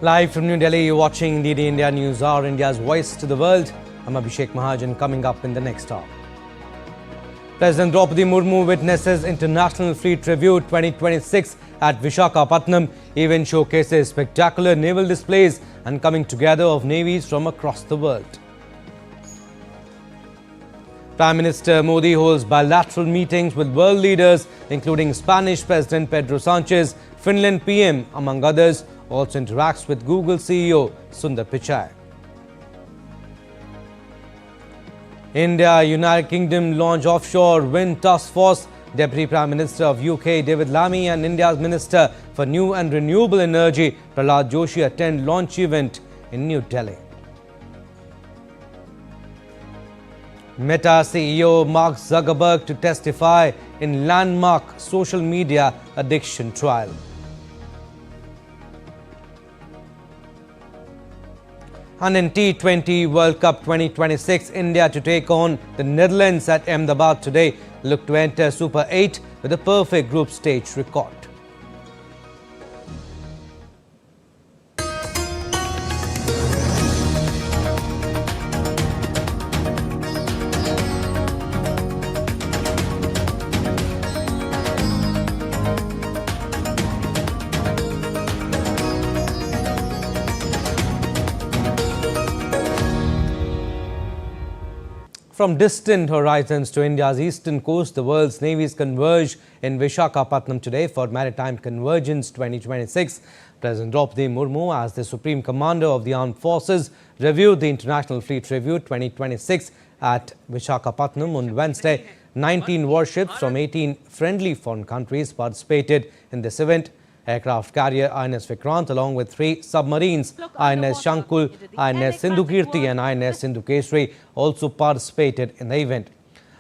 Live from New Delhi, you're watching the India Newshour, India's voice to the world. I'm Abhishek Mahajan. Coming up in the next hour, President Draupadi Murmu witnesses International Fleet Review 2026 at Visakhapatnam. Event showcases spectacular naval displays and coming together of navies from across the world. Prime Minister Modi holds bilateral meetings with world leaders, including Spanish President Pedro Sanchez, Finland PM, among others. Also interacts with Google CEO Sundar Pichai. India, United Kingdom launch offshore wind task force. Deputy Prime Minister of UK David Lammy and India's Minister for New and Renewable Energy Prahlad Joshi attend launch event in New Delhi. Meta CEO Mark Zuckerberg to testify in landmark social media addiction trial. And in T20 World Cup 2026, India to take on the Netherlands at Ahmedabad today. Look to enter Super 8 with a perfect group stage record. From distant horizons to India's eastern coast, the world's navies converge in Visakhapatnam today for Maritime Convergence 2026. President Draupadi Murmu, as the Supreme Commander of the Armed Forces, reviewed the International Fleet Review 2026 at Visakhapatnam on Wednesday. 19 warships from 18 friendly foreign countries participated in this event. Aircraft carrier INS Vikrant along with 3 submarines INS Shankul, INS Sindhukirti and INS Sindhukeshri also participated in the event.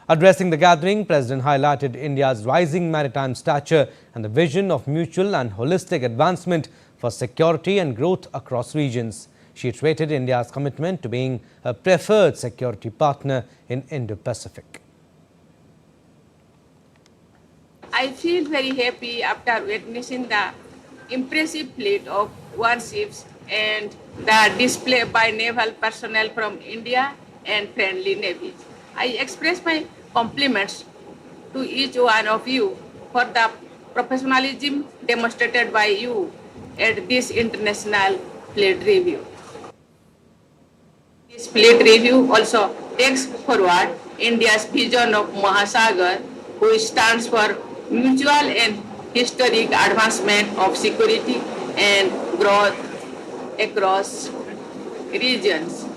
Addressing the gathering, President highlighted India's rising maritime stature and the vision of mutual and holistic advancement for security and growth across regions. She reiterated India's commitment to being a preferred security partner in Indo-Pacific. I feel very happy after witnessing the impressive fleet of warships and the display by naval personnel from India and friendly navies. I express my compliments to each one of you for the professionalism demonstrated by you at this International Fleet Review. This fleet review also takes forward India's vision of Mahasagar, which stands for mutual and historic advancement of security and growth across regions.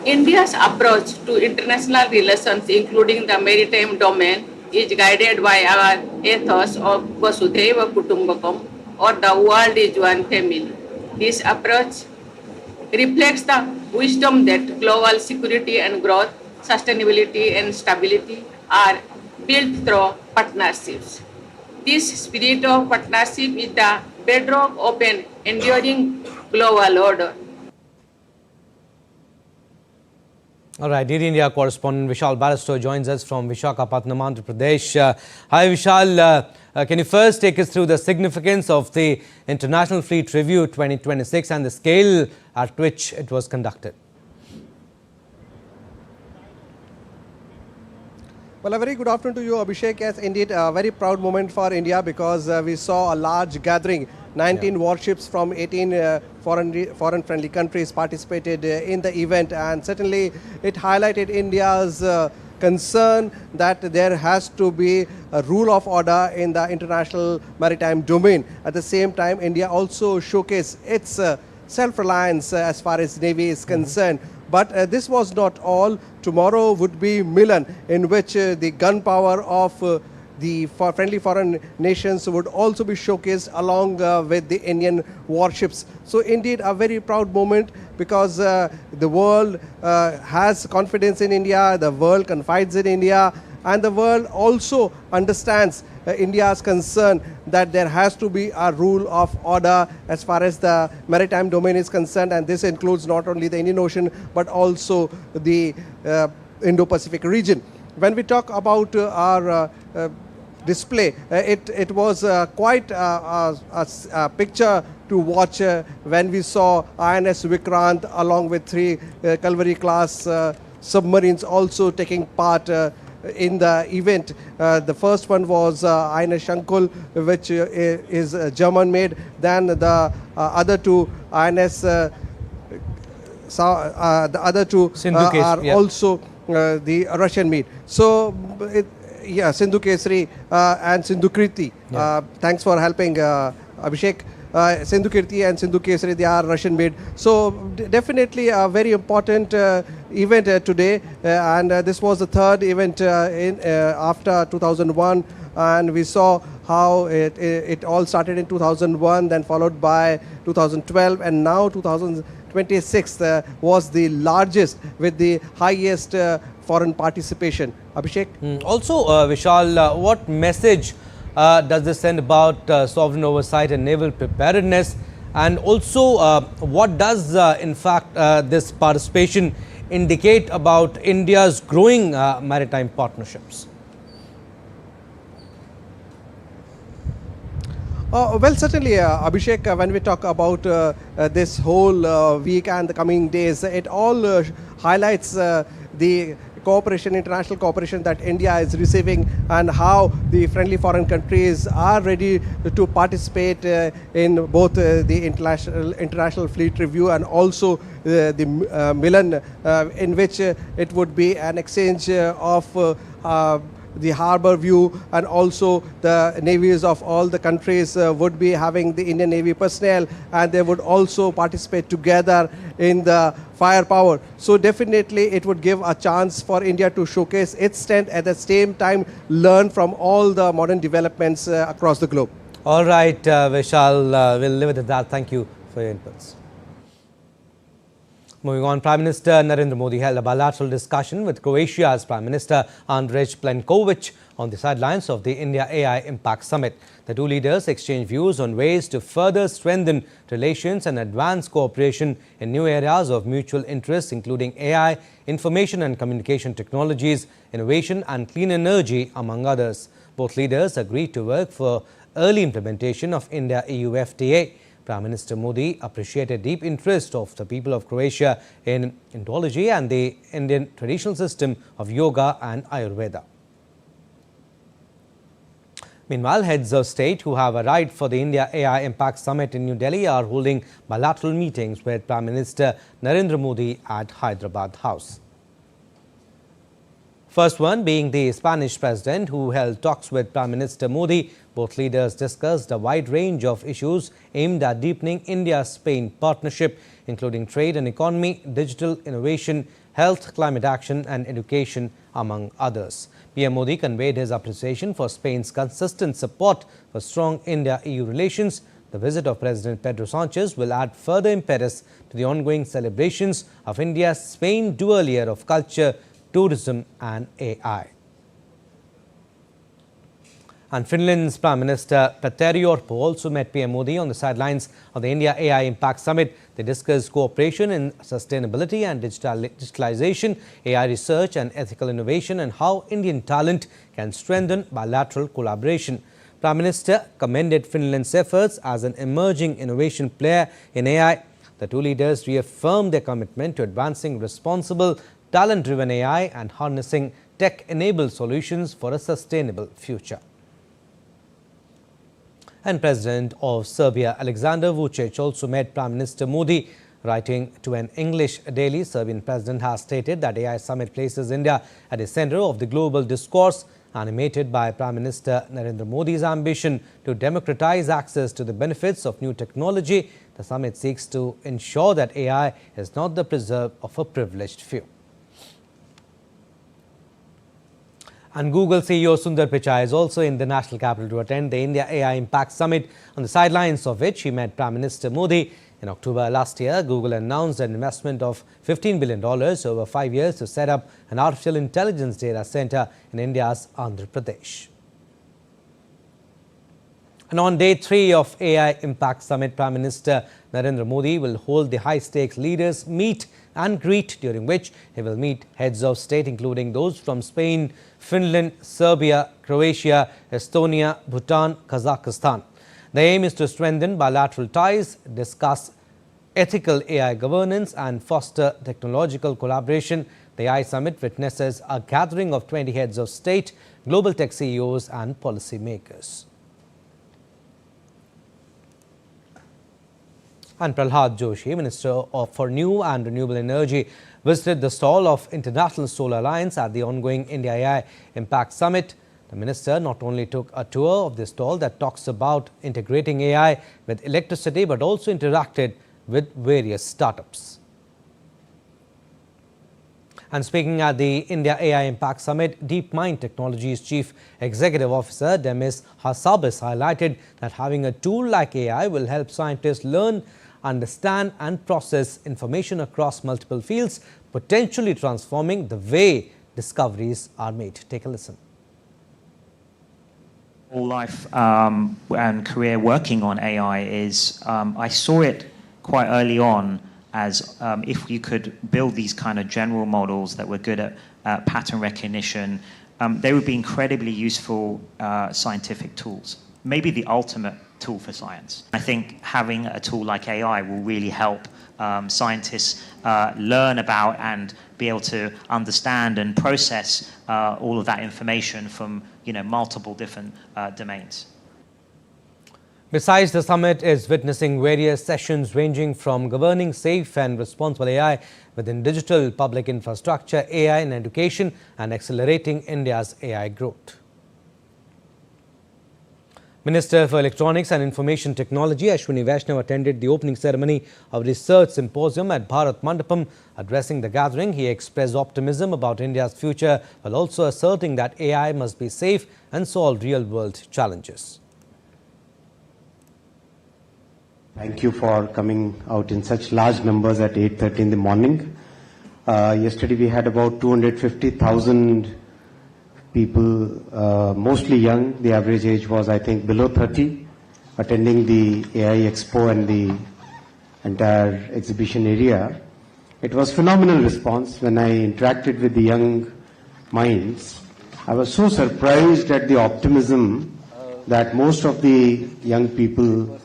India's approach to international relations, including the maritime domain, is guided by our ethos of Vasudhaiva Kutumbakam, or the world is one family. This approach reflects the wisdom that global security and growth, sustainability and stability are built through partnerships. This spirit of partnership is the bedrock of an enduring global order. All right, DD India correspondent Vishal Barrister joins us from Visakhapatnam, Andhra Pradesh. Hi Vishal, can you first take us through the significance of the International Fleet Review 2026 and the scale at which it was conducted? Well, a very good afternoon to you, Abhishek. Yes, indeed, a very proud moment for India because we saw a large gathering. 19 warships from 18 foreign-friendly countries participated in the event, and certainly it highlighted India's concern that there has to be a rule of order in the international maritime domain. At the same time, India also showcased its self-reliance as far as Navy is concerned. But this was not all. Tomorrow would be Milan, in which the gun power of the friendly foreign nations would also be showcased along with the Indian warships. So indeed a very proud moment because the world has confidence in India, the world confides in India, and the world also understands India's concern that there has to be a rule of order as far as the maritime domain is concerned, and this includes not only the Indian Ocean but also the Indo-Pacific region. When we talk about our display, it was quite a picture to watch when we saw INS Vikrant along with 3 Calvary class submarines also taking part in the event. The first one was INS Shankul, which is German made. Then the other 2 INS the other 2 are also the Russian made. So Sindhu Kesri and Sindhu Kirti. Thanks for helping, Abhishek. Sindhu Kirti and Sindhu Kesri, they are Russian made. So definitely a very important event today, and this was the 3rd event after 2001, and we saw how it all started in 2001, then followed by 2012, and now 2026 was the largest with the highest foreign participation. Abhishek? Also, Vishal, what message does this send about sovereign oversight and naval preparedness? And also, what does, in fact, this participation indicate about India's growing maritime partnerships? Well, certainly, Abhishek, when we talk about this whole week and the coming days, it all highlights the cooperation, international cooperation that India is receiving, and how the friendly foreign countries are ready to participate in both the international fleet review and also the Milan, in which it would be an exchange of the harbor view, and also the navies of all the countries would be having the Indian Navy personnel, and they would also participate together in the firepower. So definitely it would give a chance for India to showcase its strength, at the same time learn from all the modern developments across the globe. All right, Vishal, we'll leave it at that. Thank you for your inputs. Moving on, Prime Minister Narendra Modi held a bilateral discussion with Croatia's Prime Minister Andrej Plenković on the sidelines of the India AI Impact Summit. The 2 leaders exchanged views on ways to further strengthen relations and advance cooperation in new areas of mutual interest, including AI, information and communication technologies, innovation and clean energy, among others. Both leaders agreed to work for early implementation of India-EU FTA. Prime Minister Modi appreciated deep interest of the people of Croatia in Indology and the Indian traditional system of yoga and Ayurveda. Meanwhile, heads of state who have arrived for the India AI Impact Summit in New Delhi are holding bilateral meetings with Prime Minister Narendra Modi at Hyderabad House. First one being the Spanish president, who held talks with Prime Minister Modi. Both leaders discussed a wide range of issues aimed at deepening India-Spain partnership, including trade and economy, digital innovation, health, climate action and education, among others. PM Modi conveyed his appreciation for Spain's consistent support for strong India-EU relations. The visit of President Pedro Sanchez will add further impetus to the ongoing celebrations of India-Spain dual year of culture, tourism and AI. And Finland's Prime Minister Petteri Orpo also met PM Modi on the sidelines of the India AI Impact Summit. They discussed cooperation in sustainability and digitalization, AI research and ethical innovation, and how Indian talent can strengthen bilateral collaboration. Prime Minister commended Finland's efforts as an emerging innovation player in AI. The 2 leaders reaffirmed their commitment to advancing responsible, talent-driven AI and harnessing tech-enabled solutions for a sustainable future. And President of Serbia, Alexander Vučić, also met Prime Minister Modi. Writing to an English daily, Serbian president has stated that AI summit places India at the center of the global discourse, animated by Prime Minister Narendra Modi's ambition to democratize access to the benefits of new technology. The summit seeks to ensure that AI is not the preserve of a privileged few. And Google CEO Sundar Pichai is also in the national capital to attend the India AI Impact Summit, on the sidelines of which he met Prime Minister Modi. In October last year, Google announced an investment of $15 billion over 5 years to set up an artificial intelligence data center in India's Andhra Pradesh. And on day 3 of AI Impact Summit, Prime Minister Narendra Modi will hold the high-stakes leaders meet and greet, during which he will meet heads of state, including those from Spain, Finland, Serbia, Croatia, Estonia, Bhutan, Kazakhstan. The aim is to strengthen bilateral ties, discuss ethical AI governance and foster technological collaboration. The AI Summit witnesses a gathering of 20 heads of state, global tech CEOs and policymakers. And Prasar Joshi, Minister for New and Renewable Energy, visited the stall of International Solar Alliance at the ongoing India AI Impact Summit. The minister not only took a tour of the stall that talks about integrating AI with electricity, but also interacted with various startups. And speaking at the India AI Impact Summit, DeepMind Technologies Chief Executive Officer Demis Hassabis highlighted that having a tool like AI will help scientists learn, understand and process information across multiple fields, potentially transforming the way discoveries are made. Take a listen. All life and career working on AI is, I saw it quite early on as if you could build these kind of general models that were good at pattern recognition, they would be incredibly useful scientific tools. Maybe the ultimate tool for science. I think having a tool like AI will really help scientists learn about and be able to understand and process all of that information from multiple different domains. Besides, the summit is witnessing various sessions ranging from governing safe and responsible AI within digital public infrastructure, AI in education and accelerating India's AI growth. Minister for Electronics and Information Technology Ashwini Vaishnav attended the opening ceremony of Research Symposium at Bharat Mandapam. Addressing the gathering, he expressed optimism about India's future while also asserting that AI must be safe and solve real-world challenges. Thank you for coming out in such large numbers at 8:30 in the morning. Yesterday we had about 250,000 people, mostly young. The average age was, I think, below 30, attending the AI Expo and the entire exhibition area. It was phenomenal response. When I interacted with the young minds, I was so surprised at the optimism that most of the young people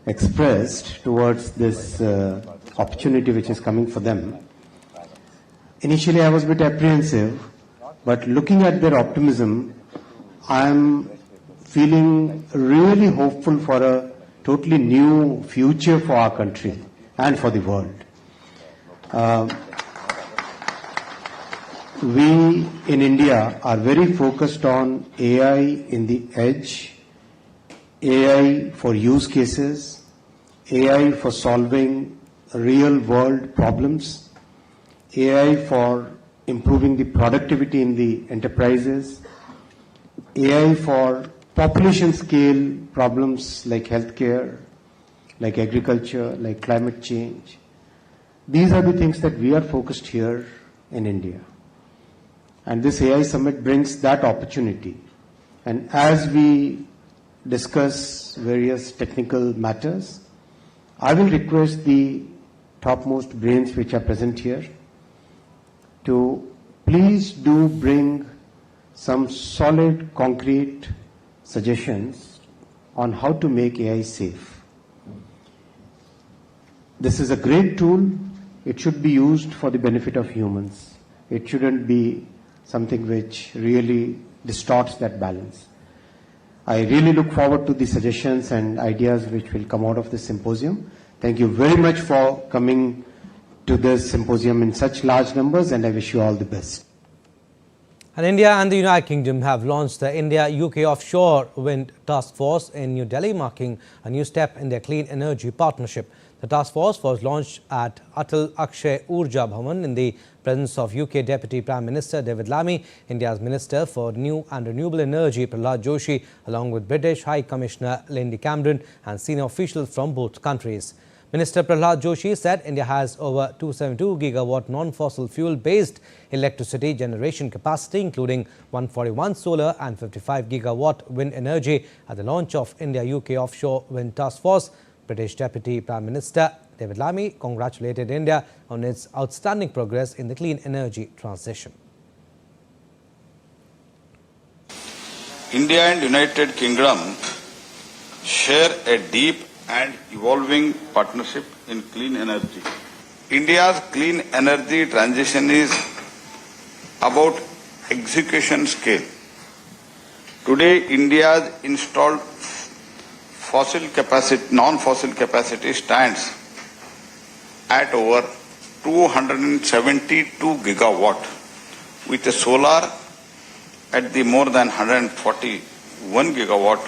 expressed towards this opportunity which is coming for them. Initially I was a bit apprehensive, but looking at their optimism, I am feeling really hopeful for a totally new future for our country and for the world. We in India are very focused on AI in the edge, AI for use cases, AI for solving real world problems, AI for improving the productivity in the enterprises, AI for population scale problems like healthcare, like agriculture, like climate change. These are the things that we are focused here in India. And this AI Summit brings that opportunity. And as we discuss various technical matters, I will request the topmost brains which are present here to please do bring some solid, concrete suggestions on how to make AI safe. This is a great tool. It should be used for the benefit of humans. It shouldn't be something which really distorts that balance. I really look forward to the suggestions and ideas which will come out of this symposium. Thank you very much for coming to this symposium in such large numbers, and I wish you all the best. And India and the United Kingdom have launched the India-UK Offshore Wind Task Force in New Delhi, marking a new step in their clean energy partnership. The task force was launched at Atal Akshay Urja Bhavan in the presence of UK Deputy Prime Minister David Lammy, India's Minister for New and Renewable Energy Prasar Joshi, along with British High Commissioner Lindy Cameron and senior officials from both countries. Minister Prasar Joshi said India has over 272 gigawatt non-fossil fuel-based electricity generation capacity, including 141 solar and 55 gigawatt wind energy. At the launch of India-UK Offshore Wind Task Force, British Deputy Prime Minister David Lammy congratulated India on its outstanding progress in the clean energy transition. India and United Kingdom share a deep and evolving partnership in clean energy. India's clean energy transition is about execution scale. Today, India's installed non-fossil capacity stands at over 272 gigawatt, with a solar at the more than 141 gigawatt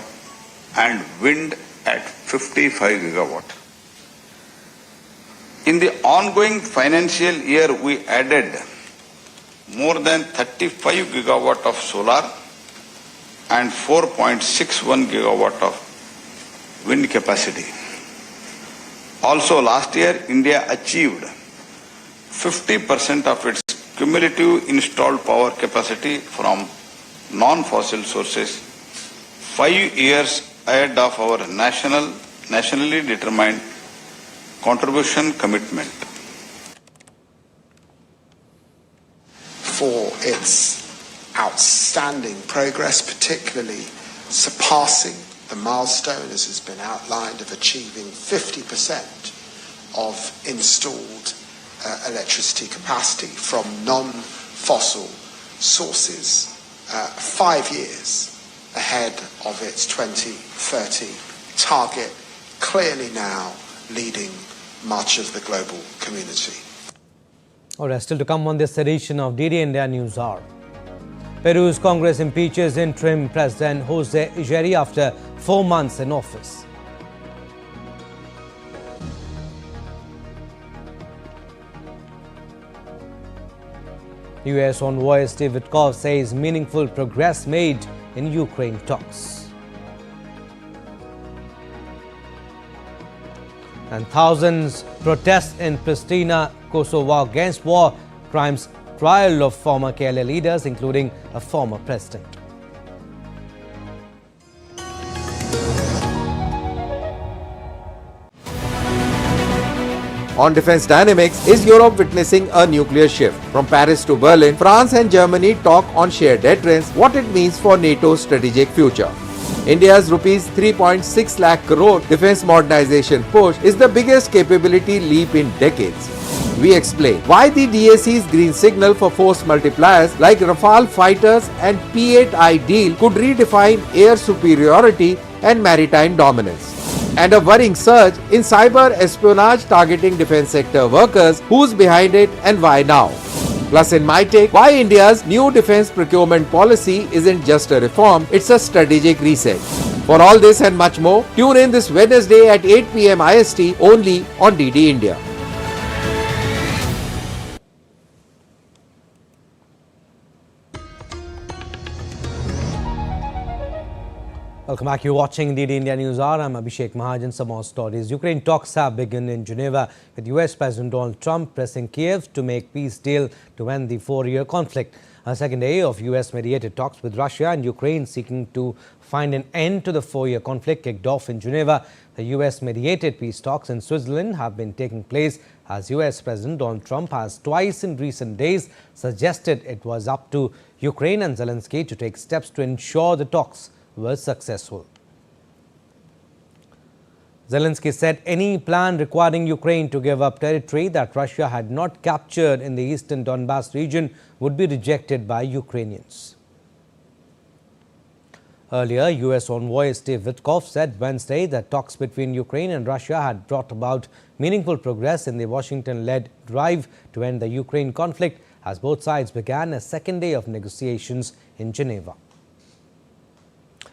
and wind at 55 gigawatt. In the ongoing financial year, we added more than 35 gigawatt of solar and 4.61 gigawatt of wind capacity. Also, last year, India achieved 50% of its cumulative installed power capacity from non-fossil sources, 5 years ahead of our nationally determined contribution commitment. For its outstanding progress, particularly surpassing the milestone, as has been outlined, of achieving 50% of installed electricity capacity from non-fossil sources, 5 years ahead of its 2030 target, clearly now leading much of the global community. All right, still to come on this edition of DD India News Hour. Peru's Congress impeaches interim President Jose Ijeri after 4 months in office. US envoy Steve Witkoff says meaningful progress made in Ukraine talks. And thousands protest in Pristina, Kosovo against war crimes trial of former KLA leaders, including a former president. On defense dynamics, is Europe witnessing a nuclear shift? From Paris to Berlin, France and Germany talk on shared deterrence, what it means for NATO's strategic future. India's rupees 3.6 lakh crore defense modernization push is the biggest capability leap in decades. We explain why the DAC's green signal for force multipliers like Rafale fighters and P-8I deal could redefine air superiority and maritime dominance. And a worrying surge in cyber espionage targeting defense sector workers, who's behind it and why now. Plus in my take, why India's new defense procurement policy isn't just a reform, it's a strategic reset. For all this and much more, tune in this Wednesday at 8 PM IST only on DD India. Welcome back. You're watching DD India News Hour. I'm Abhishek Mahajan. Some more stories. Ukraine talks have begun in Geneva with US President Donald Trump pressing Kiev to make peace deal to end the 4-year conflict. A second day of US mediated talks with Russia and Ukraine seeking to find an end to the 4-year conflict kicked off in Geneva. The US mediated peace talks in Switzerland have been taking place as US President Donald Trump has twice in recent days suggested it was up to Ukraine and Zelensky to take steps to ensure the talks was successful. Zelensky said any plan requiring Ukraine to give up territory that Russia had not captured in the eastern Donbas region would be rejected by Ukrainians. Earlier, US envoy Steve Witkoff said Wednesday that talks between Ukraine and Russia had brought about meaningful progress in the Washington-led drive to end the Ukraine conflict as both sides began a second day of negotiations in Geneva.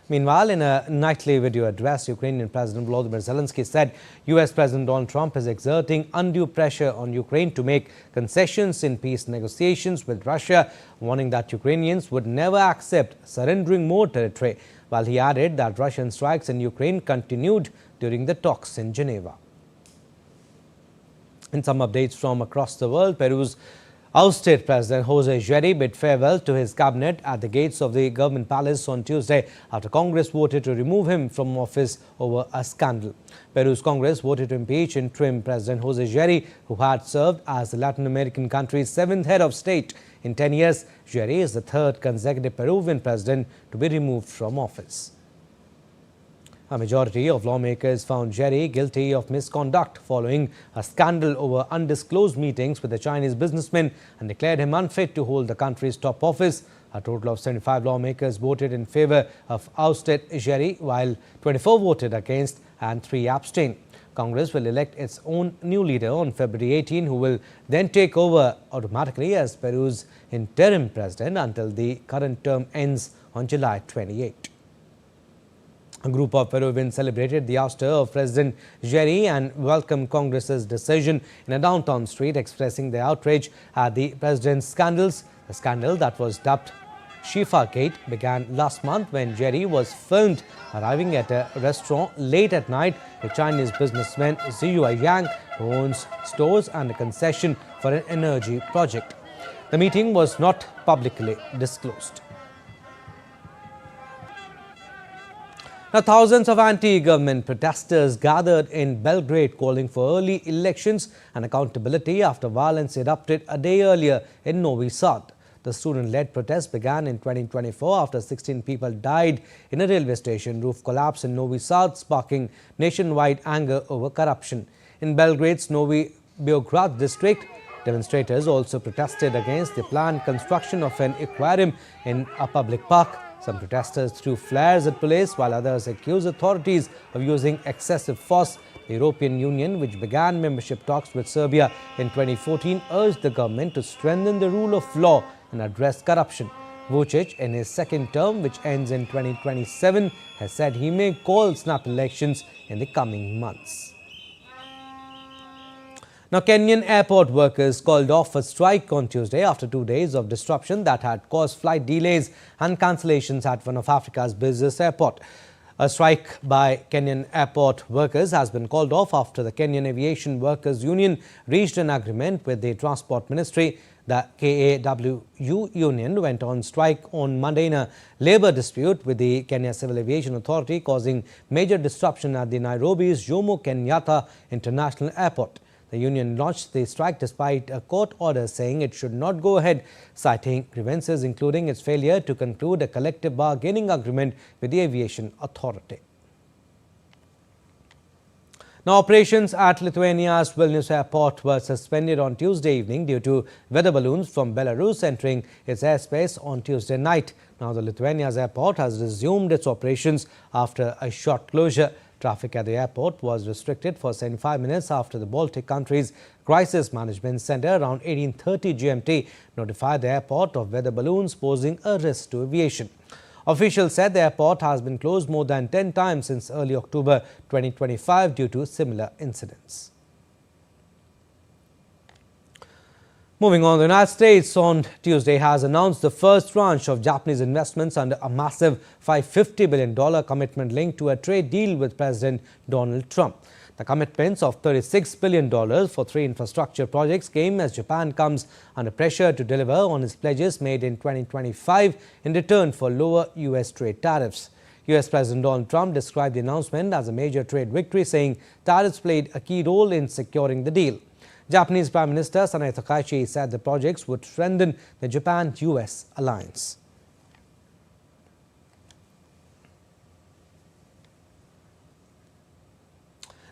Meanwhile, in a nightly video address, Ukrainian President Volodymyr Zelensky said US President Donald Trump is exerting undue pressure on Ukraine to make concessions in peace negotiations with Russia, warning that Ukrainians would never accept surrendering more territory, while he added that Russian strikes in Ukraine continued during the talks in Geneva. In some updates from across the world, Peru's ousted President Jose Ijeri bid farewell to his cabinet at the gates of the government palace on Tuesday after Congress voted to remove him from office over a scandal. Peru's Congress voted to impeach interim President Jose Ijeri, who had served as the Latin American country's 7th head of state in 10 years. Ijeri is the 3rd consecutive Peruvian president to be removed from office. A majority of lawmakers found Jerry guilty of misconduct following a scandal over undisclosed meetings with a Chinese businessman and declared him unfit to hold the country's top office. A total of 75 lawmakers voted in favour of ousted Jerry, while 24 voted against and 3 abstained. Congress will elect its own new leader on February 18, who will then take over automatically as Peru's interim president until the current term ends on July 28. A group of Peruvians celebrated the ouster of President Jerry and welcomed Congress's decision in a downtown street, expressing their outrage at the president's scandals. The scandal that was dubbed Shifa Gate began last month when Jerry was filmed arriving at a restaurant late at night with Chinese businessman Ziyue Yang, who owns stores and a concession for an energy project. The meeting was not publicly disclosed. Now, thousands of anti-government protesters gathered in Belgrade calling for early elections and accountability after violence erupted a day earlier in Novi Sad. The student-led protest began in 2024 after 16 people died in a railway station roof collapse in Novi Sad, sparking nationwide anger over corruption. In Belgrade's Novi Beograd district, demonstrators also protested against the planned construction of an aquarium in a public park. Some protesters threw flares at police, while others accused authorities of using excessive force. The European Union, which began membership talks with Serbia in 2014, urged the government to strengthen the rule of law and address corruption. Vučić, in his second term, which ends in 2027, has said he may call snap elections in the coming months. Now, Kenyan airport workers called off a strike on Tuesday after 2 days of disruption that had caused flight delays and cancellations at one of Africa's busiest airports. A strike by Kenyan airport workers has been called off after the Kenyan Aviation Workers Union reached an agreement with the Transport Ministry. The KAWU union went on strike on Monday in a labour dispute with the Kenya Civil Aviation Authority, causing major disruption at the Nairobi's Jomo Kenyatta International Airport. The union launched the strike despite a court order saying it should not go ahead, citing grievances including its failure to conclude a collective bargaining agreement with the aviation authority. Now, operations at Lithuania's Vilnius airport were suspended on Tuesday evening due to weather balloons from Belarus entering its airspace on Tuesday night. Now, the Lithuania's airport has resumed its operations after a short closure. Traffic at the airport was restricted for 75 minutes after the Baltic countries' crisis management center around 18:30 GMT notified the airport of weather balloons posing a risk to aviation. Officials said the airport has been closed more than 10 times since early October 2025 due to similar incidents. Moving on, the United States on Tuesday has announced the first tranche of Japanese investments under a massive $550 billion commitment linked to a trade deal with President Donald Trump. The commitments of $36 billion for 3 infrastructure projects came as Japan comes under pressure to deliver on its pledges made in 2025 in return for lower U.S. trade tariffs. U.S. President Donald Trump described the announcement as a major trade victory, saying tariffs played a key role in securing the deal. Japanese Prime Minister Sanae Takaichi said the projects would strengthen the Japan-U.S. alliance.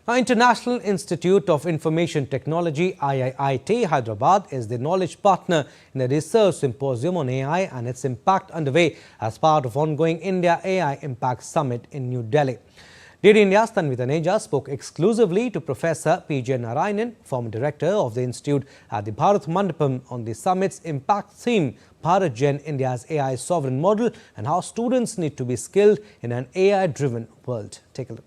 Now, International Institute of Information Technology IIIT Hyderabad is the knowledge partner in the research symposium on AI and its impact underway as part of ongoing India AI Impact Summit in New Delhi. DD India's Tanvi Taneja spoke exclusively to Professor P.J. Narayanan, former director of the institute at the Bharat Mandapam, on the summit's impact theme, Bharat Gen India's AI sovereign model, and how students need to be skilled in an AI-driven world. Take a look.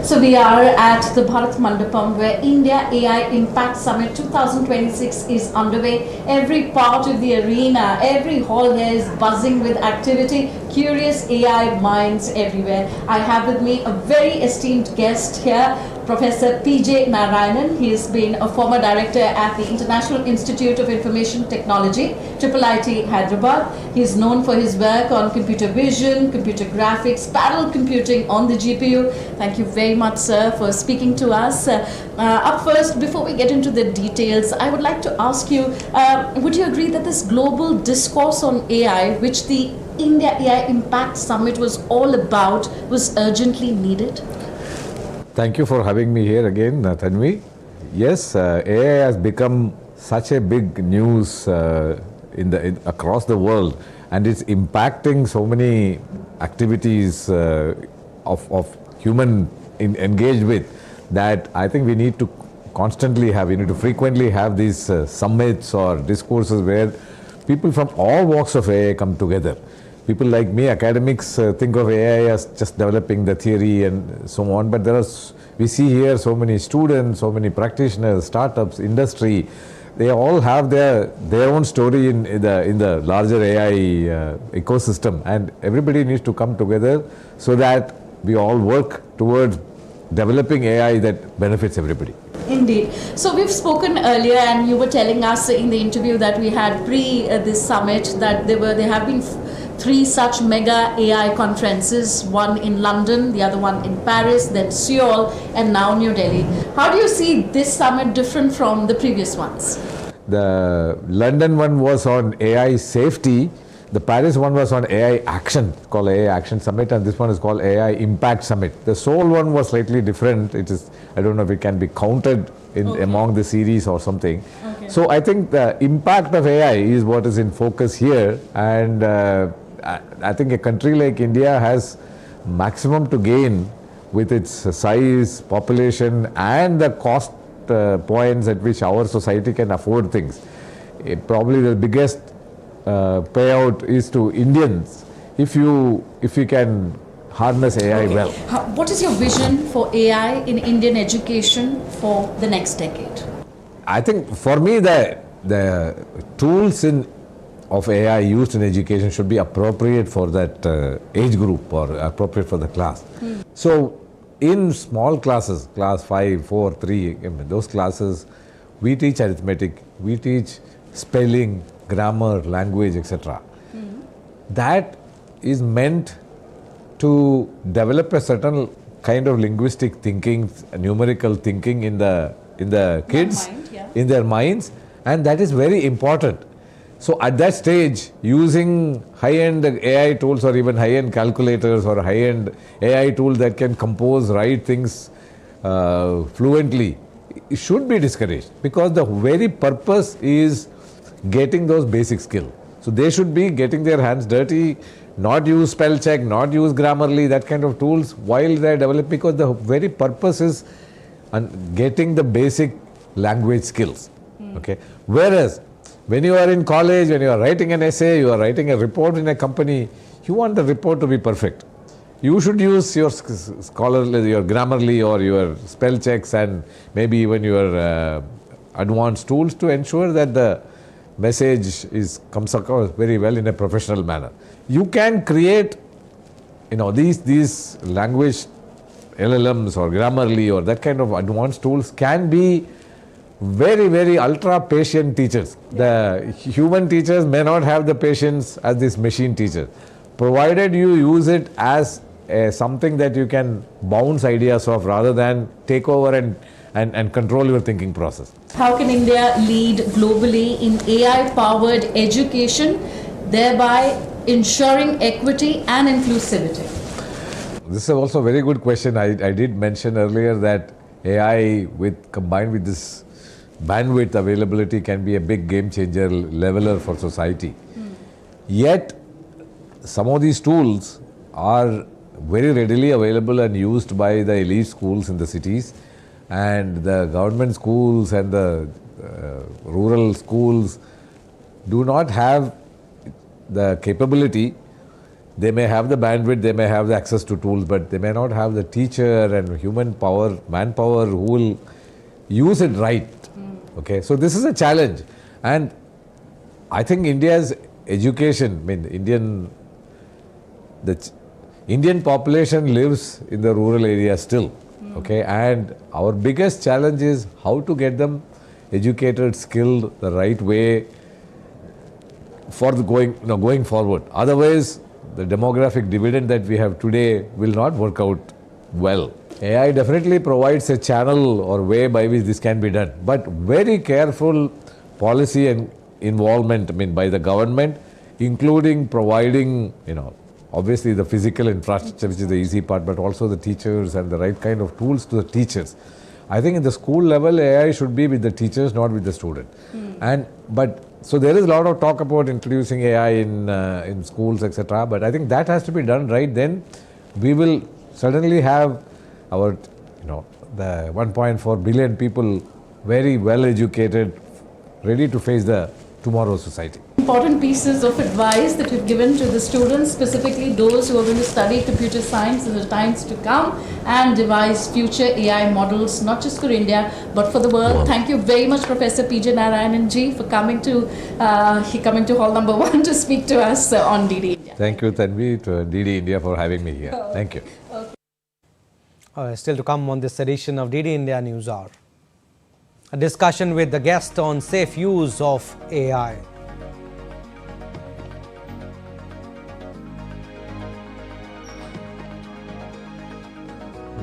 So we are at the Bharat Mandapam, where India AI Impact Summit 2026 is underway. Every part of the arena, every hall here is buzzing with activity, curious AI minds everywhere. I have with me a very esteemed guest here, Professor P.J. Narayanan. He has been a former director at the International Institute of Information Technology, IIIT Hyderabad. He is known for his work on computer vision, computer graphics, parallel computing on the GPU. Thank you very much, sir, for speaking to us. Up first, before we get into the details, I would like to ask you, would you agree that this global discourse on AI, which the India AI Impact Summit was all about, was urgently needed? Thank you for having me here again, Tanvi. Yes, AI has become such a big news across the world, and it's impacting so many activities of human engaged with, that I think we need to frequently have these summits or discourses where people from all walks of AI come together. People like me, academics, think of AI as just developing the theory and so on, but we see here so many students, so many practitioners, startups, industry. They all have their own story in the larger AI ecosystem, and everybody needs to come together so that we all work towards developing AI that benefits everybody. Indeed. So we've spoken earlier, and you were telling us in the interview that we had this summit that there have been 3 such mega AI conferences, one in London, the other one in Paris, then Seoul, and now New Delhi. How do you see this summit different from the previous ones? The London one was on AI safety. The Paris one was on AI action, called AI Action Summit, and this one is called AI Impact Summit. The Seoul one was slightly different. It is, I don't know if it can be counted among the series or something. Okay. So I think the impact of AI is what is in focus here, and I think a country like India has maximum to gain with its size, population, and the cost points at which our society can afford things. Probably the biggest payout is to Indians if you can harness AI well. What is your vision for AI in Indian education for the next decade? I think for me the tools of AI used in education should be appropriate for that age group or appropriate for the class. So in small classes, class 5, 4, 3, those classes, we teach arithmetic, we teach spelling, grammar, language, etc. That is meant to develop a certain kind of linguistic thinking, numerical thinking in the kids, in their minds, and that is very important. So at that stage, using high-end AI tools or even high-end calculators or high-end AI tools that can compose, write things fluently, it should be discouraged, because the very purpose is getting those basic skills. So they should be getting their hands dirty, not use spell check, not use Grammarly, that kind of tools while they are developing, because the very purpose is getting the basic language skills. Okay. Whereas when you are in college, when you are writing an essay, you are writing a report in a company, you want the report to be perfect. You should use your scholarly, your Grammarly or your spell checks, and maybe even your advanced tools to ensure that the message comes across very well in a professional manner. You can create, these language LLMs or Grammarly or that kind of advanced tools can be very, very ultra patient teachers. The human teachers may not have the patience as this machine teacher, provided you use it as something that you can bounce ideas off rather than take over and control your thinking process. How can India lead globally in AI-powered education, thereby ensuring equity and inclusivity? This is also a very good question. I did mention earlier that AI combined with this bandwidth availability can be a big game changer, leveler for society. Yet some of these tools are very readily available and used by the elite schools in the cities, and the government schools and the rural schools do not have the capability. They may have the bandwidth, they may have the access to tools, but they may not have the teacher and human power, manpower who will use it right. Okay, so this is a challenge, and I think India's education, the Indian population lives in the rural area still. Okay, and our biggest challenge is how to get them educated, skilled, the right way for the going forward. Otherwise, the demographic dividend that we have today will not work out well. AI definitely provides a channel or way by which this can be done, but very careful policy and involvement, by the government, including providing, obviously the physical infrastructure, which is the easy part, but also the teachers and the right kind of tools to the teachers. I think in the school level, AI should be with the teachers, not with the student. So there is a lot of talk about introducing AI in schools, etc. But I think that has to be done right. Then we will certainly have our, the 1.4 billion people very well educated, ready to face the tomorrow's society. Important pieces of advice that you've given to the students, specifically those who are going to study computer science in the times to come and devise future AI models, not just for India, but for the world. Wow. Thank you very much, Professor P.J. Narayananji, for coming to hall number 1 to speak to us on DD India. Thank you, Tanvi, to DD India for having me here. Thank you. Okay. Still to come on this edition of DD India News Hour. A discussion with the guest on safe use of AI.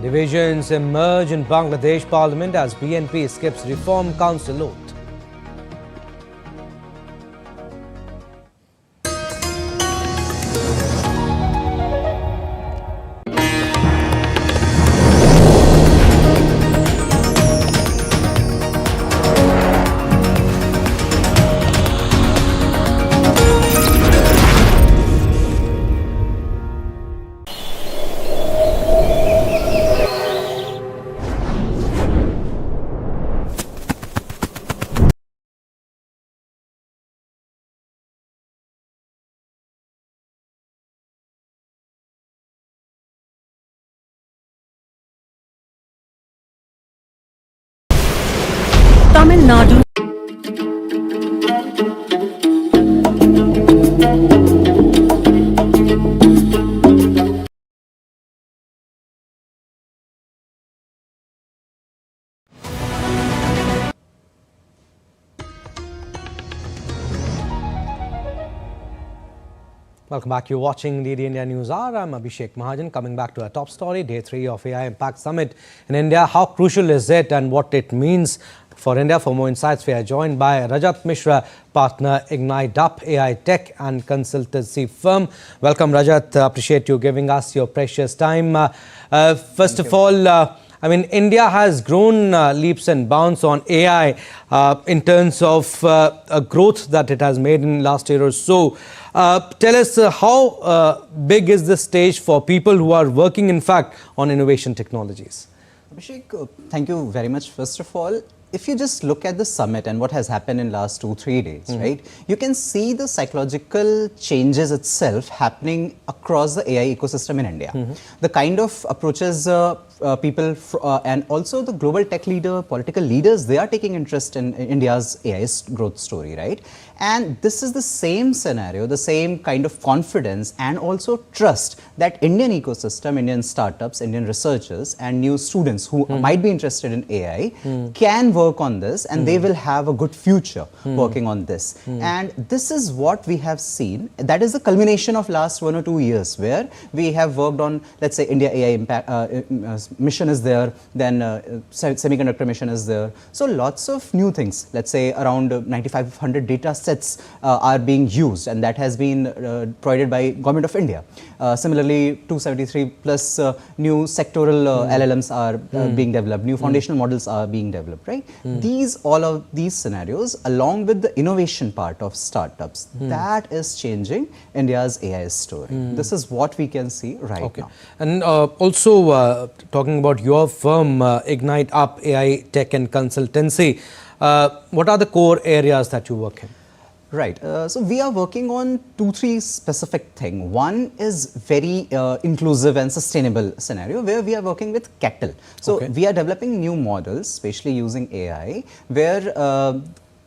Divisions emerge in Bangladesh Parliament as BNP skips Reform Council oath. Tamil Nadu. Welcome back. You're watching DD India News Hour. I'm Abhishek Mahajan. Coming back to our top story, Day 3 of AI Impact Summit in India. How crucial is it and what it means for India? For more insights, we are joined by Rajat Mishra, partner Ignite Up AI Tech and Consultancy Firm. Welcome, Rajat. Appreciate you giving us your precious time. First of all, India has grown leaps and bounds on AI in terms of a growth that it has made in last year or so. Tell us how big is the stage for people who are working, in fact, on innovation technologies? Abhishek, thank you very much. First of all, if you just look at the summit and what has happened in last 2-3 days, right, you can see the psychological changes itself happening across the AI ecosystem in India. The kind of approaches people and also the global tech leader, political leaders, they are taking interest in India's AI growth story, right? And this is the same scenario, the same kind of confidence and also trust that Indian ecosystem, Indian startups, Indian researchers and new students who might be interested in AI can work on this, and they will have a good future working on this. And this is what we have seen. That is the culmination of last 1 or 2 years where we have worked on, let's say, India AI Impact mission is there, then semiconductor mission is there. So lots of new things, let's say around 9,500 data sets are being used, and that has been provided by Government of India. Similarly, 273 plus new sectoral LLMs are being developed, new foundational models are being developed, right? All of these scenarios, along with the innovation part of startups, that is changing India's AI story. This is what we can see right now. And also talking about your firm, Ignite Up AI Tech and Consultancy, what are the core areas that you work in? Right. So we are working on 2-3 specific things. One is very inclusive and sustainable scenario where we are working with cattle. So we are developing new models, especially using AI, where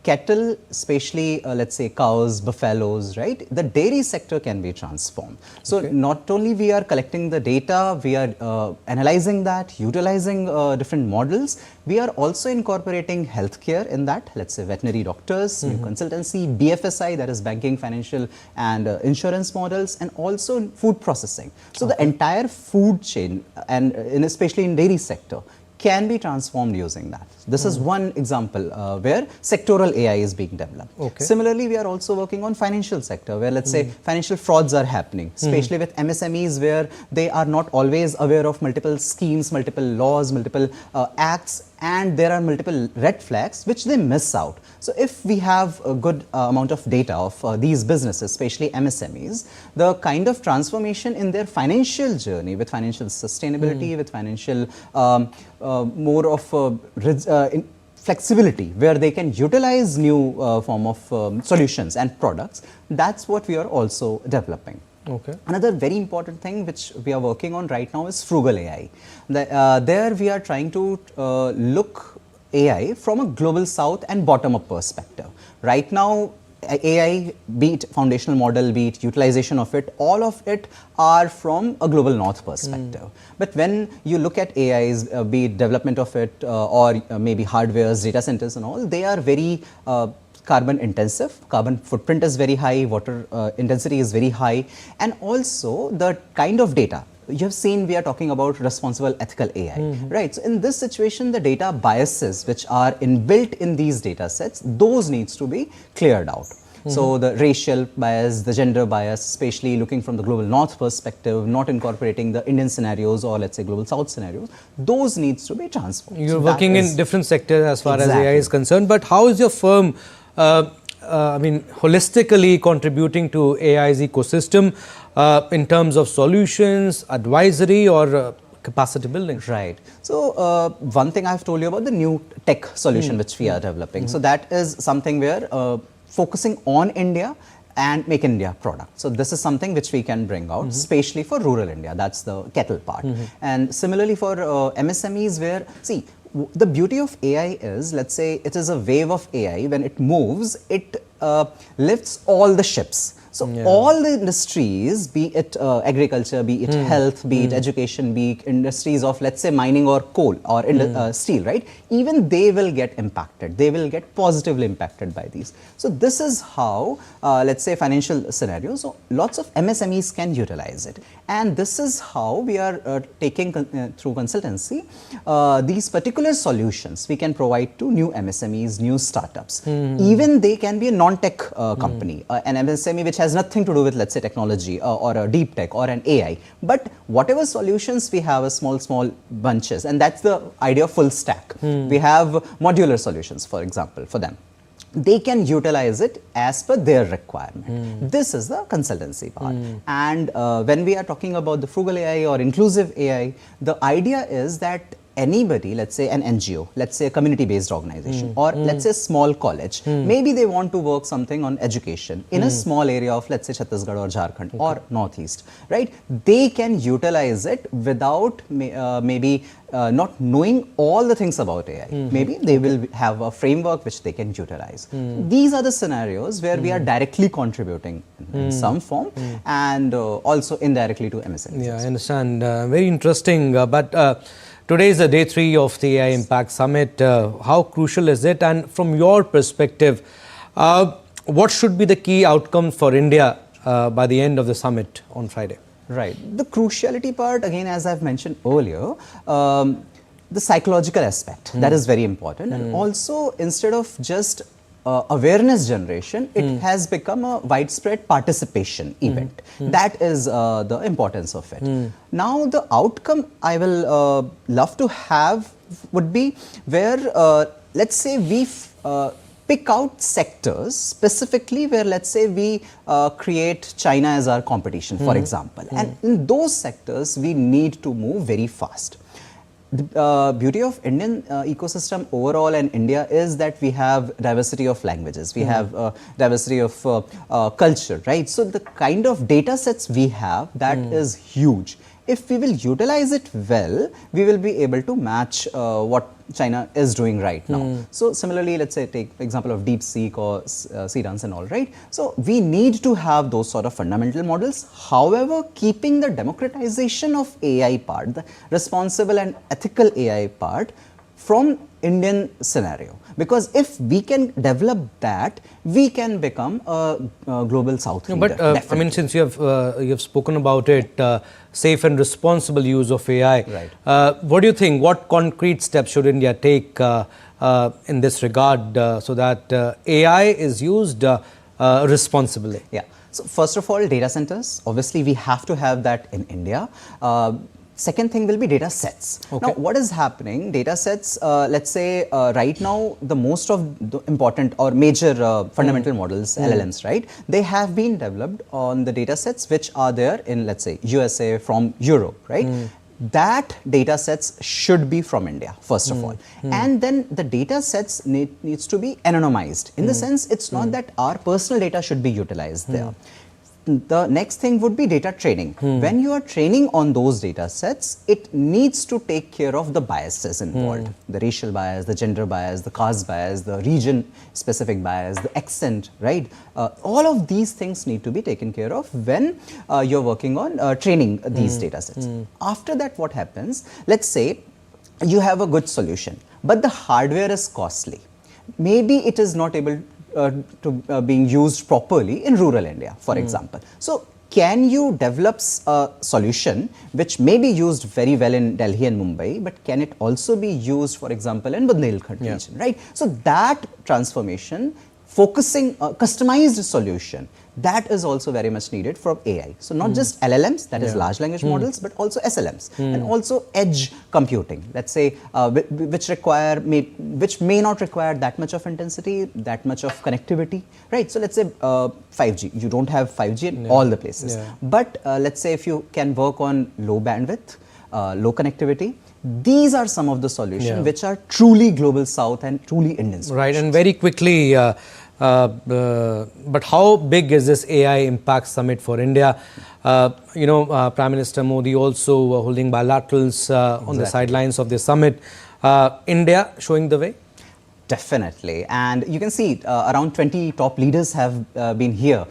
cattle, especially let's say cows, buffaloes, right? The dairy sector can be transformed. So not only we are collecting the data, we are analyzing that, utilizing different models, we are also incorporating healthcare in that, let's say veterinary doctors, new consultancy, BFSI, that is banking, financial and insurance models, and also food processing. So the entire food chain, and especially in dairy sector, can be transformed using that. This is one example where sectoral AI is being developed. Similarly, we are also working on financial sector where let's say financial frauds are happening, especially with MSMEs where they are not always aware of multiple schemes, multiple laws, multiple acts, and there are multiple red flags which they miss out. So if we have a good amount of data of these businesses, especially MSMEs, the kind of transformation in their financial journey with financial sustainability, with financial more of flexibility where they can utilize new form of solutions and products, that's what we are also developing. Another very important thing which we are working on right now is frugal AI. There we are trying to look AI from a global south and bottom up perspective. Right now AI, be it foundational model, be it utilization of it, all of it are from a global north perspective. But when you look at AIs, be it development of it or maybe hardwares, data centers and all, they are very carbon intensive, carbon footprint is very high, water intensity is very high, and also the kind of data. You have seen we are talking about responsible ethical AI, right? So in this situation, the data biases which are inbuilt in these data sets, those needs to be cleared out. So the racial bias, the gender bias, especially looking from the global north perspective, not incorporating the Indian scenarios or let's say global south scenarios, those needs to be transformed. You're working in different sectors as far as AI is concerned, but how is your firm holistically contributing to AI's ecosystem in terms of solutions, advisory or capacity building? Right. So one thing I've told you about the new tech solution which we are developing. So that is something where focusing on India and make India product. So this is something which we can bring out, especially for rural India. That's the kettle part. And similarly for MSMEs where, see, the beauty of AI is, let's say it is a wave of AI, when it moves, it lifts all the ships. So all the industries, be it agriculture, be it health, be it education, be it industries of let's say mining or coal or steel, right? Even they will get impacted. They will get positively impacted by these. So this is how, let's say financial scenarios, so lots of MSMEs can utilize it. And this is how we are taking through consultancy, these particular solutions we can provide to new MSMEs, new startups. Even they can be a non-tech company, an MSME which has nothing to do with let's say technology or a deep tech or an AI, but whatever solutions we have a small bunches, and that's the idea of full stack. We have modular solutions, for example, for them. They can utilize it as per their requirement. This is the consultancy part. And when we are talking about the frugal AI or inclusive AI, the idea is that anybody, let's say an NGO, let's say a community-based organization, or let's say a small college, maybe they want to work something on education in a small area of, let's say, Chhattisgarh or Jharkhand or Northeast, right? They can utilize it without maybe not knowing all the things about AI. Maybe they will have a framework which they can utilize. These are the scenarios where we are directly contributing in some form and also indirectly to MSMEs. Yeah, I understand. Very interesting. But today is the day 3 of the AI Impact Summit. How crucial is it? And from your perspective, what should be the key outcomes for India by the end of the summit on Friday? Right. The cruciality part, again, as I've mentioned earlier, the psychological aspect, that is very important. And also, instead of just awareness generation, it has become a widespread participation event. That is the importance of it. Now, the outcome I will love to have would be where, let's say, we pick out sectors specifically where, let's say, we create China as our competition, for example. And in those sectors, we need to move very fast. The beauty of Indian ecosystem overall and India is that we have diversity of languages, we have diversity of culture, right? So the kind of data sets we have, that is huge. If we will utilize it well, we will be able to match what China is doing right now. So similarly, let's say take the example of DeepSeek or Seedance and all, right? So we need to have those sort of fundamental models. However, keeping the democratization of AI part, the responsible and ethical AI part from Indian scenario. Because if we can develop that, we can become a global South leader. But I mean, since you have spoken about it, safe and responsible use of AI. Right. What do you think? What concrete steps should India take in this regard so that AI is used responsibly? Yeah. So first of all, data centers. Obviously, we have to have that in India. Second thing will be data sets. Okay. Now, what is happening? Data sets, let's say right now, the most of the important or major fundamental models, LLMs, right? They have been developed on the data sets which are there in, let's say, USA from Europe, right? That data sets should be from India, first of all. And then the data sets needs to be anonymized. In the sense, it's not that our personal data should be utilized there. The next thing would be data training. When you are training on those data sets, it needs to take care of the biases involved. The racial bias, the gender bias, the caste bias, the region specific bias, the accent, right? All of these things need to be taken care of when you're working on training these data sets. After that, what happens? Let's say you have a good solution, but the hardware is costly. Maybe it is not able being used properly in rural India, for example. So, can you develop a solution which may be used very well in Delhi and Mumbai, but can it also be used, for example, in Bundelkhand region, right? So, that transformation, focusing a customized solution, that is also very much needed from AI. So not just LLMs, that is large language models, but also SLMs and also edge computing. Let's say which may not require that much of intensity, that much of connectivity, right? So let's say 5G. You don't have 5G in all the places, but let's say if you can work on low bandwidth, low connectivity. These are some of the solutions which are truly global South and truly Indian solutions. Right, and very quickly. But how big is this AI Impact Summit for India? Prime Minister Modi also holding bilaterals on the sidelines of the summit. India showing the way? Definitely, and you can see around 20 top leaders have been here.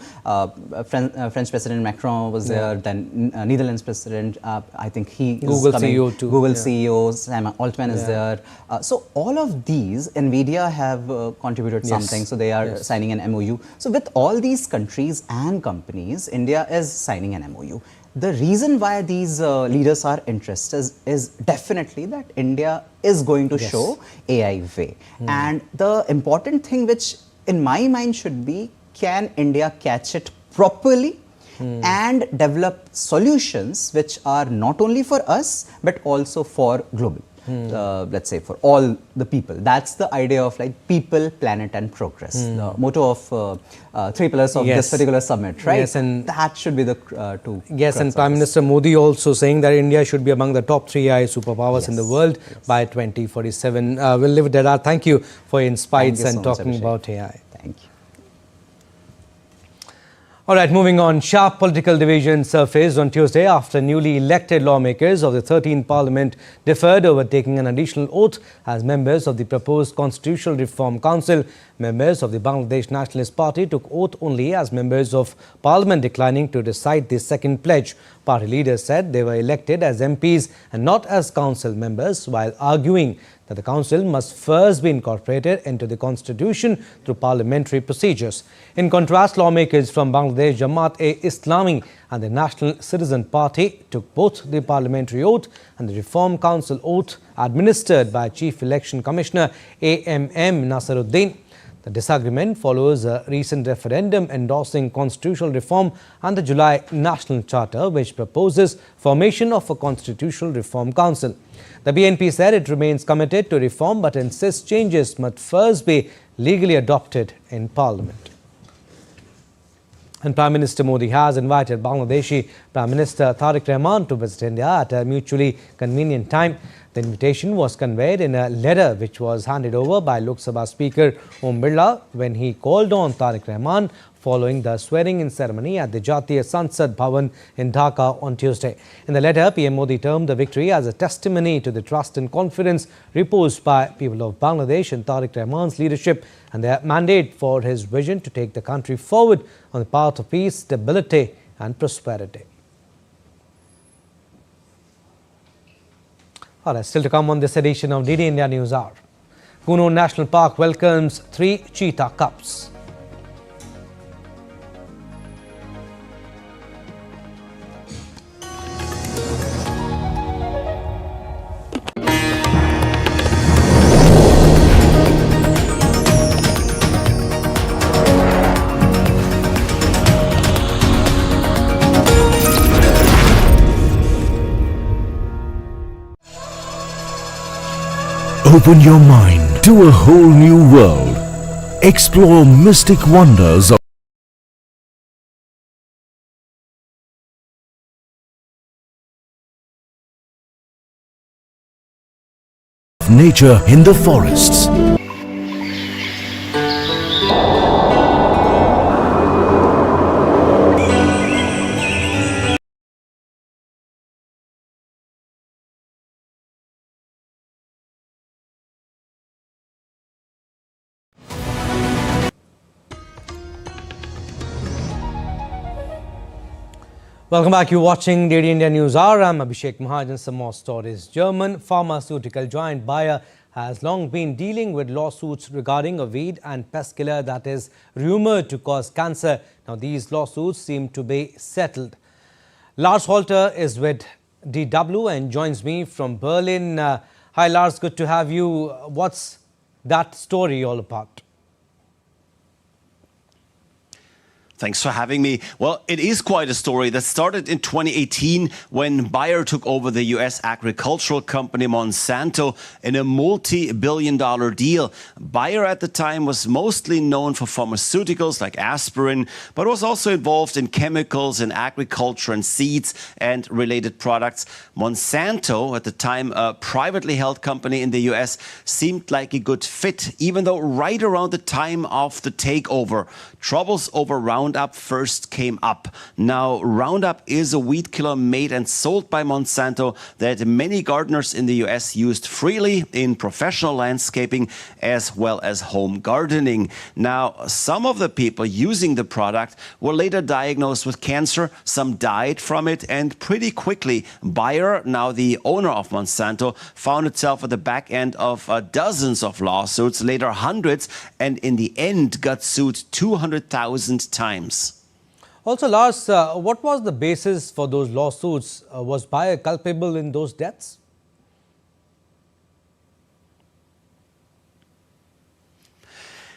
French President Macron was there, then Netherlands President, I think he is Google coming. CEO too. Google CEO, Sam Altman is there. So all of these, NVIDIA have contributed something, so they are signing an MOU. So with all these countries and companies, India is signing an MOU. The reason why these leaders are interested is definitely that India is going to show AI way. And the important thing which in my mind should be, can India catch it properly and develop solutions which are not only for us but also for global. Let's say for all the people. That's the idea of like people, planet and progress. The motto of 3 pillars of this particular summit, right? Yes, and that should be the two. Yes, and Prime Minister Modi also saying that India should be among the top 3 AI superpowers in the world by 2047. We'll leave it at that. Thank you for your insights and talking about AI. Thank you. All right, moving on. Sharp political division surfaced on Tuesday after newly elected lawmakers of the 13th Parliament deferred over taking an additional oath as members of the proposed Constitutional Reform Council. Members of the Bangladesh Nationalist Party took oath only as members of Parliament, declining to recite the second pledge. Party leaders said they were elected as MPs and not as council members, while arguing that the council must first be incorporated into the constitution through parliamentary procedures. In contrast, lawmakers from Bangladesh Jamaat-e-Islami and the National Citizen Party took both the parliamentary oath and the Reform Council oath administered by Chief Election Commissioner A.M.M. Nasaruddin. The disagreement follows a recent referendum endorsing constitutional reform and the July National Charter, which proposes formation of a Constitutional Reform Council. The BNP said it remains committed to reform but insists changes must first be legally adopted in Parliament. And Prime Minister Modi has invited Bangladeshi Prime Minister Tariq Rahman to visit India at a mutually convenient time. The invitation was conveyed in a letter which was handed over by Lok Sabha Speaker Om Birla when he called on Tariq Rahman following the swearing-in ceremony at the Jatiya Sansad Bhavan in Dhaka on Tuesday. In the letter, PM Modi termed the victory as a testimony to the trust and confidence reposed by people of Bangladesh in Tariq Rahman's leadership and their mandate for his vision to take the country forward on the path of peace, stability and prosperity. All right, still to come on this edition of DD India News Hour. Kuno National Park welcomes 3 cheetah cubs. Open your mind to a whole new world. Explore mystic wonders of nature in the forests. Welcome back. You're watching DD India News Hour. I'm Abhishek Mahajan. Some more stories. German pharmaceutical giant Bayer has long been dealing with lawsuits regarding a weed and pest killer that is rumored to cause cancer. Now, these lawsuits seem to be settled. Lars Holter is with DW and joins me from Berlin. Hi, Lars. Good to have you. What's that story all about? Thanks for having me. Well, it is quite a story that started in 2018 when Bayer took over the US agricultural company Monsanto in a multi-billion-dollar deal. Bayer at the time was mostly known for pharmaceuticals like aspirin, but was also involved in chemicals and agriculture and seeds and related products. Monsanto, at the time a privately held company in the US, seemed like a good fit, even though right around the time of the takeover, troubles over Roundup first came up. Now, Roundup is a weed killer made and sold by Monsanto that many gardeners in the US used freely in professional landscaping as well as home gardening. Now, some of the people using the product were later diagnosed with cancer, some died from it, and pretty quickly, Bayer, now the owner of Monsanto, found itself at the back end of dozens of lawsuits, later hundreds, and in the end got sued 200,000 times. Also, Lars, what was the basis for those lawsuits? Was Bayer culpable in those deaths?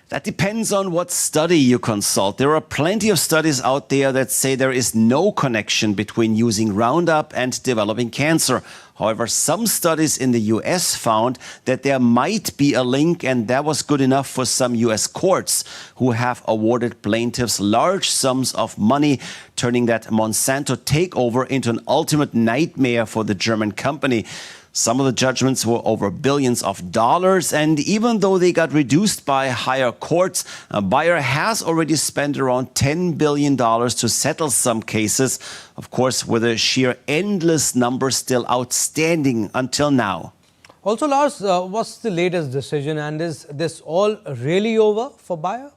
That depends on what study you consult. There are plenty of studies out there that say there is no connection between using Roundup and developing cancer. However, some studies in the US found that there might be a link, and that was good enough for some US courts who have awarded plaintiffs large sums of money, turning that Monsanto takeover into an ultimate nightmare for the German company. Some of the judgments were over billions of dollars, and even though they got reduced by higher courts, Bayer has already spent around $10 billion to settle some cases, of course, with a sheer endless number still outstanding until now. Also, Lars, what's the latest decision, and is this all really over for Bayer?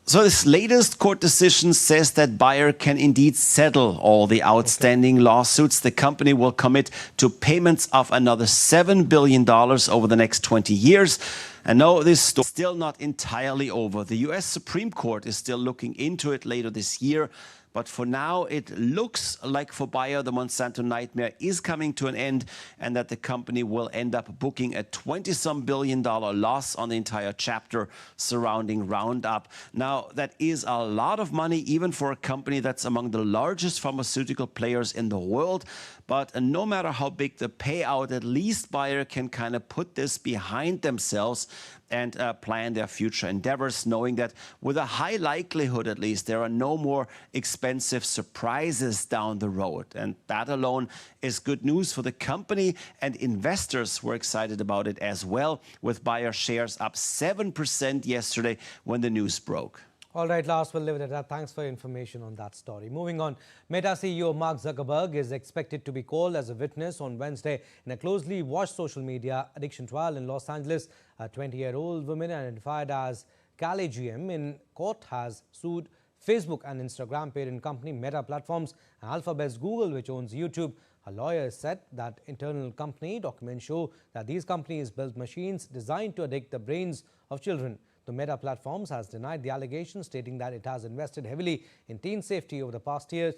So this latest court decision says that Bayer can indeed settle all the outstanding lawsuits. The company will commit to payments of another $7 billion over the next 20 years. And no, this story is still not entirely over. The US Supreme Court is still looking into it later this year. But for now, it looks like for Bayer, the Monsanto nightmare is coming to an end, and that the company will end up booking a $20-some billion loss on the entire chapter surrounding Roundup. Now, that is a lot of money, even for a company that's among the largest pharmaceutical players in the world. But no matter how big the payout, at least Bayer can kind of put this behind themselves and plan their future endeavors, knowing that with a high likelihood, at least, there are no more expensive surprises down the road. And that alone is good news for the company, and investors were excited about it as well, with Bayer shares up 7% yesterday when the news broke. All right, Lars, we'll leave it at that. Thanks for information on that story. Moving on, Meta CEO Mark Zuckerberg is expected to be called as a witness on Wednesday in a closely watched social media addiction trial in Los Angeles. A 20-year-old woman identified as Callie GM in court has sued Facebook and Instagram parent company Meta Platforms and Alphabet's Google, which owns YouTube. A lawyer said that internal company documents show that these companies built machines designed to addict the brains of children. The Meta Platforms has denied the allegations, stating that it has invested heavily in teen safety over the past years.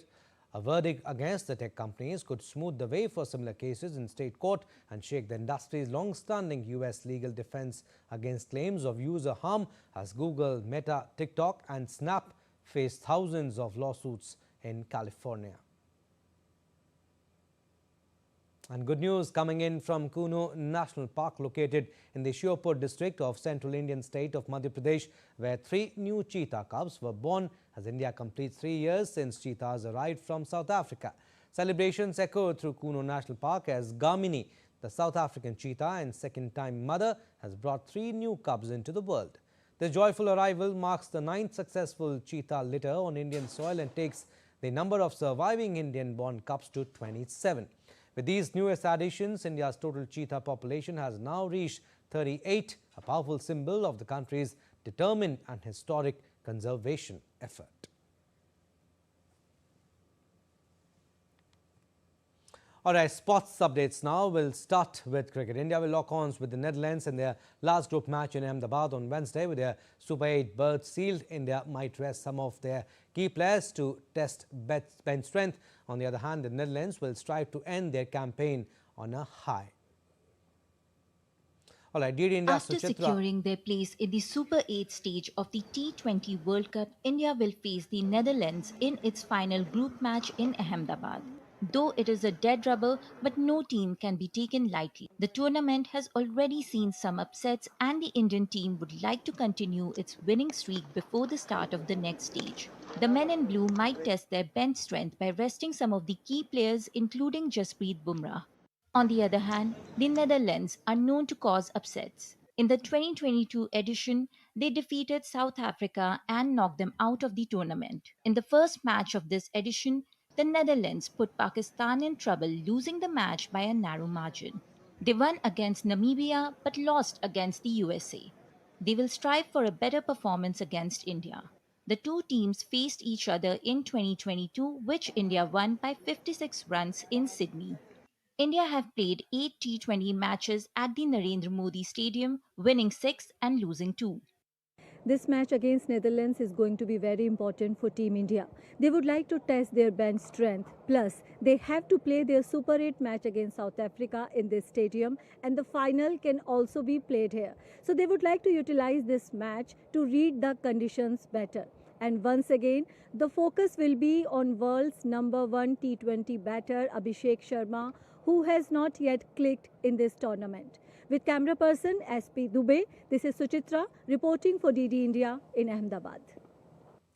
A verdict against the tech companies could smooth the way for similar cases in state court and shake the industry's long-standing U.S. legal defense against claims of user harm, as Google, Meta, TikTok and Snap face thousands of lawsuits in California. And good news coming in from Kuno National Park, located in the Shiopur district of central Indian state of Madhya Pradesh, where 3 new cheetah cubs were born as India completes 3 years since cheetahs arrived from South Africa. Celebrations echoed through Kuno National Park as Gamini, the South African cheetah and second-time mother, has brought 3 new cubs into the world. This joyful arrival marks the 9th successful cheetah litter on Indian soil and takes the number of surviving Indian-born cubs to 27. With these newest additions, India's total cheetah population has now reached 38, a powerful symbol of the country's determined and historic conservation effort. All right, sports updates now. We'll start with cricket. India will lock horns with the Netherlands in their last group match in Ahmedabad on Wednesday. With their Super 8 berth sealed, India might rest some of their key players to test bench strength. On the other hand, the Netherlands will strive to end their campaign on a high. All right, dear India, after securing their place in the Super 8 stage of the T20 World Cup, India will face the Netherlands in its final group match in Ahmedabad. Though it is a dead rubber, but no team can be taken lightly. The tournament has already seen some upsets, and the Indian team would like to continue its winning streak before the start of the next stage. The men in blue might test their bench strength by resting some of the key players, including Jasprit Bumrah. On the other hand, the Netherlands are known to cause upsets. In the 2022 edition, they defeated South Africa and knocked them out of the tournament. In the first match of this edition, the Netherlands put Pakistan in trouble, losing the match by a narrow margin. They won against Namibia but lost against the USA. They will strive for a better performance against India. The two teams faced each other in 2022, which India won by 56 runs in Sydney. India have played 8 T20 matches at the Narendra Modi Stadium, winning 6 and losing 2. This match against Netherlands is going to be very important for Team India. They would like to test their bench strength. Plus, they have to play their Super 8 match against South Africa in this stadium, and the final can also be played here. So they would like to utilize this match to read the conditions better. And once again, the focus will be on world's #1 T20 batter Abhishek Sharma, who has not yet clicked in this tournament. With camera person SP Dubey, this is Suchitra reporting for DD India in Ahmedabad.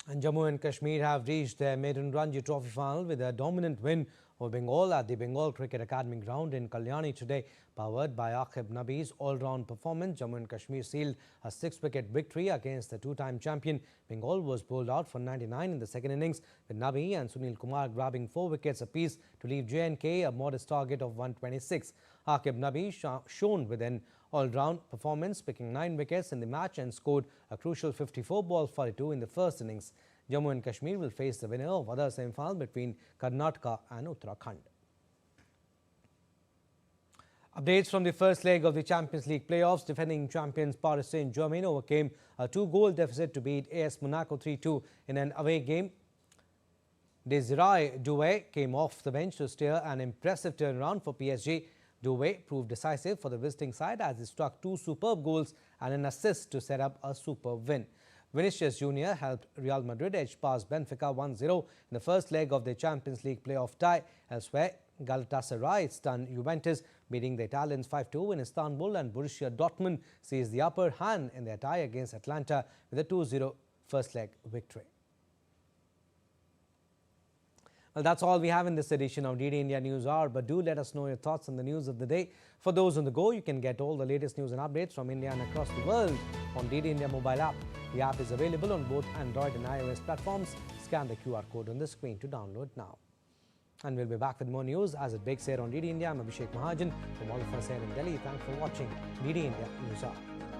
And Jammu and Kashmir have reached their maiden Ranji Trophy final with a dominant win over Bengal at the Bengal Cricket Academy ground in Kalyani today. Powered by Aqib Nabi's all-round performance, Jammu and Kashmir sealed a 6-wicket victory against the two-time champion. Bengal was bowled out for 99 in the second innings, with Nabi and Sunil Kumar grabbing 4 wickets apiece to leave J&K a modest target of 126. Aqib Nabi shone with an all-round performance, picking 9 wickets in the match and scored a crucial 54 ball 42 in the first innings. Jammu and Kashmir will face the winner of other semi-final between Karnataka and Uttarakhand. Updates from the first leg of the Champions League playoffs. Defending champions Paris Saint-Germain overcame a 2-goal deficit to beat AS Monaco 3-2 in an away game. Desiree Doué came off the bench to steer an impressive turnaround for PSG. Doué proved decisive for the visiting side as he struck 2 superb goals and an assist to set up a superb win. Vinicius Jr. helped Real Madrid edge past Benfica 1-0 in the first leg of the Champions League playoff tie. Elsewhere, Galatasaray stunned Juventus beating the Italians 5-2 in Istanbul, and Borussia Dortmund seized the upper hand in their tie against Atlanta with a 2-0 first leg victory. Well, that's all we have in this edition of DD India News Hour, but do let us know your thoughts on the news of the day. For those on the go, you can get all the latest news and updates from India and across the world on DD India mobile app. The app is available on both Android and iOS platforms. Scan the QR code on the screen to download now. And we'll be back with more news as it breaks here on DD India. I'm Abhishek Mahajan. From all of us here in Delhi, thanks for watching DD India News Hour.